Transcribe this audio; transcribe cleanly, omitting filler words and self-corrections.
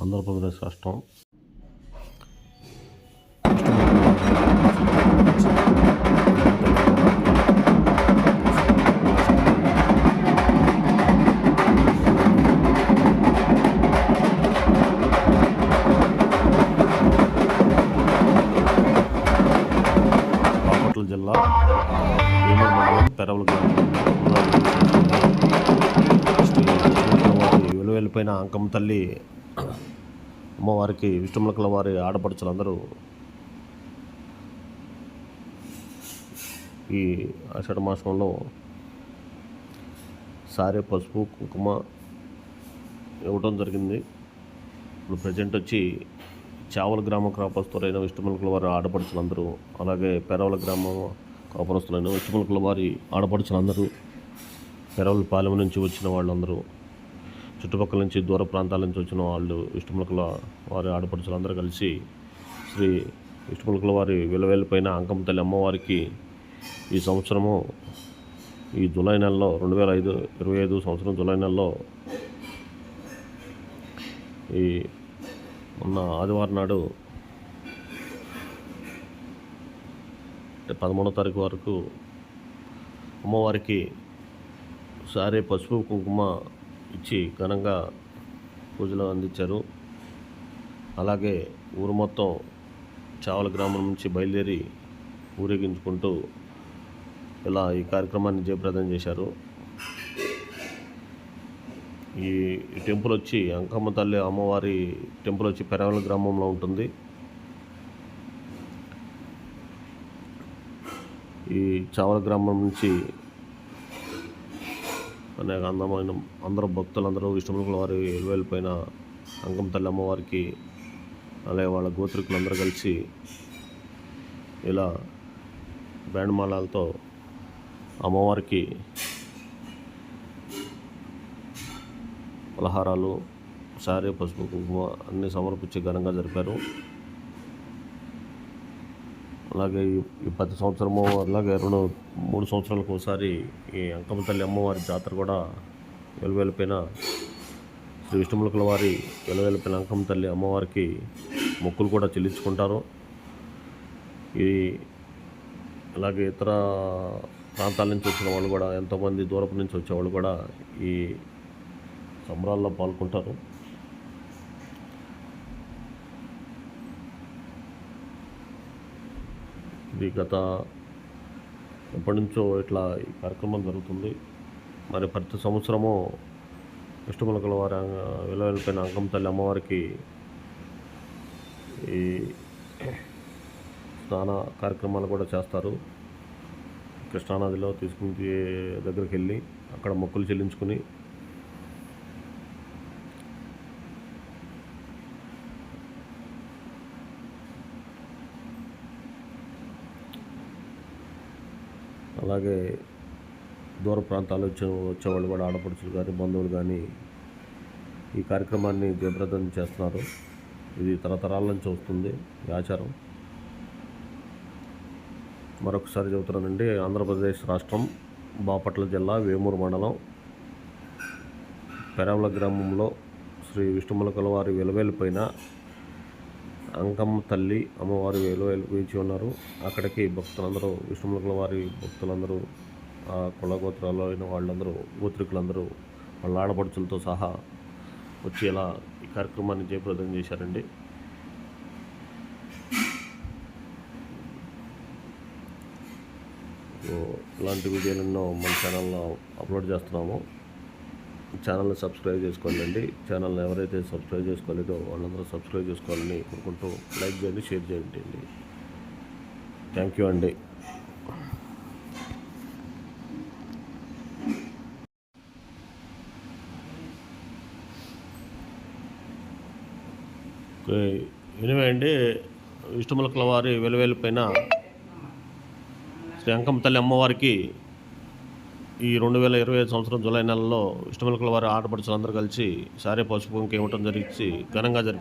ఆంధ్రప్రదేశ్ రాష్ట్రం బాపట్ల జిల్లా వేమూరు మండలం పెరవల వెలువెళ్ళిపోయిన అంకమ్మ తల్లి అమ్మవారికి విష్ణుములకల వారి ఆడపడుచులందరూ ఈ ఆషాఢ మాసంలో సారే పసుపు కుంకుమ ఇవ్వటం జరిగింది. ఇప్పుడు ప్రజెంట్ వచ్చి చావల గ్రామ కాపురస్తులైన విష్ణుములకల వారి ఆడపడుచులందరూ, అలాగే పెరవల గ్రామం కాపురస్తులైన విష్ణుములకల వారి ఆడపడుచులందరూ, పెరవల పాలెం నుంచి వచ్చిన వాళ్ళందరూ, చుట్టుపక్కల నుంచి దూర ప్రాంతాల నుంచి వచ్చిన వాళ్ళు, విష్ణుములకల వారి ఆడపడుచులందరూ కలిసి శ్రీ విష్ణుములకల వారి వెలువెళ్ళిపోయిన అంకమ్మ తల్లి అమ్మవారికి ఈ సంవత్సరము ఈ జూలై నెలలో 2025 సంవత్సరం జూలై నెలలో ఈ మొన్న ఆదివారం నాడు 13వ తారీఖు వరకు అమ్మవారికి సారే పసుపు కుంకుమ ఇచ్చి ఘనంగా పూజలు అందించారు. అలాగే ఊరు మొత్తం చావల గ్రామం నుంచి బయలుదేరి ఊరేగించుకుంటూ ఇలా ఈ కార్యక్రమాన్ని జయప్రదం చేశారు. ఈ టెంపుల్ వచ్చి అంకమ్మ తల్లి అమ్మవారి టెంపుల్ వచ్చి పెరవల గ్రామంలో ఉంటుంది. ఈ చావల గ్రామం నుంచి అనేక అందరూ భక్తులందరూ విష్ణుములకల వారి వెళ్ళిపోయిన అంకమ్మ తల్లి అమ్మవారికి అలాగే వాళ్ళ గోత్రికులందరూ కలిసి ఇలా బ్యాండ్ మాలలతో అమ్మవారికి పలహారాలు, సారే పసుపు కుంకుమ అన్నీ సమర్పించి ఘనంగా జరిపారు. అలాగే ఈ ప్రతి సంవత్సరము అలాగే 2-3 సంవత్సరాలకు ఒకసారి ఈ అంకమ్మ తల్లి అమ్మవారి జాతర కూడా వెలువెళ్ళిపోయిన శ్రీ విష్ణుములకల వారి వెలువెళ్ళిపోయిన అంకమ్మ తల్లి అమ్మవారికి మొక్కులు కూడా చెల్లించుకుంటారు. ఈ అలాగే ఇతర ప్రాంతాల నుంచి వచ్చిన వాళ్ళు కూడా, ఎంతోమంది దూరపు నుంచి వచ్చేవాళ్ళు కూడా ఈ సంబరాల్లో పాల్గొంటారు. ఇది గత ఎప్పటి నుంచో ఇట్లా ఈ కార్యక్రమం జరుగుతుంది. మరి ప్రతి సంవత్సరము విష్ణుములకల వారి వెలువెళ్ళిపోయిన అంకమ్మ తల్లి అమ్మవారికి ఈ స్నాన కార్యక్రమాలు కూడా చేస్తారు. కృష్ణానదిలో తీసుకుని దగ్గరికి వెళ్ళి అక్కడ మొక్కులు చెల్లించుకుని అలాగే దూర ప్రాంతాలు వచ్చేవాళ్ళు కూడా, ఆడపడుచులు కానీ బంధువులు కానీ ఈ కార్యక్రమాన్ని జయప్రదం చేస్తున్నారు. ఇది తరతరాల నుంచి వస్తుంది ఈ ఆచారం. మరొకసారి చెబుతున్నానండి, ఆంధ్రప్రదేశ్ రాష్ట్రం బాపట్ల జిల్లా వేమూరు మండలం పెరవల గ్రామంలో శ్రీ విష్ణుములకల వారి వెలువెళ్ళిపోయిన అంకమ్మ తల్లి అమ్మవారు వేచి ఉన్నారు. అక్కడికి భక్తులందరూ, విష్ణుములకల వారి భక్తులందరూ, ఆ కుల గోత్రాల్లో అయిన వాళ్ళందరూ, గోత్రికులందరూ వాళ్ళ ఆడపడుచులతో సహా వచ్చి ఇలా ఈ కార్యక్రమాన్ని జయప్రదం చేశారండి. ఇలాంటి వీడియోలెన్నో మన ఛానల్లో అప్లోడ్ చేస్తున్నాము. ఛానల్ని సబ్స్క్రైబ్ చేసుకోండి. ఛానల్ని ఎవరైతే సబ్స్క్రైబ్ చేసుకోలేదో వాళ్ళందరూ సబ్స్క్రైబ్ చేసుకోవాలని కోరుకుంటూ లైక్ చేయండి, షేర్ చేయండి. థ్యాంక్ యూ అండి. ఎనివే అండి, విష్ణుములకల వారి వెలువెళ్ళిపోయిన శ్రీ అంకమ్మ తల్లి అమ్మవారికి ఈ 2025 సంవత్సరం జూలై నెలలో విష్ణుములకల వారి ఆడపడుచులందరూ కలిసి సారే పసుపు కుంకుమ ఇవ్వటం జరిగి ఘనంగా జరిపారు.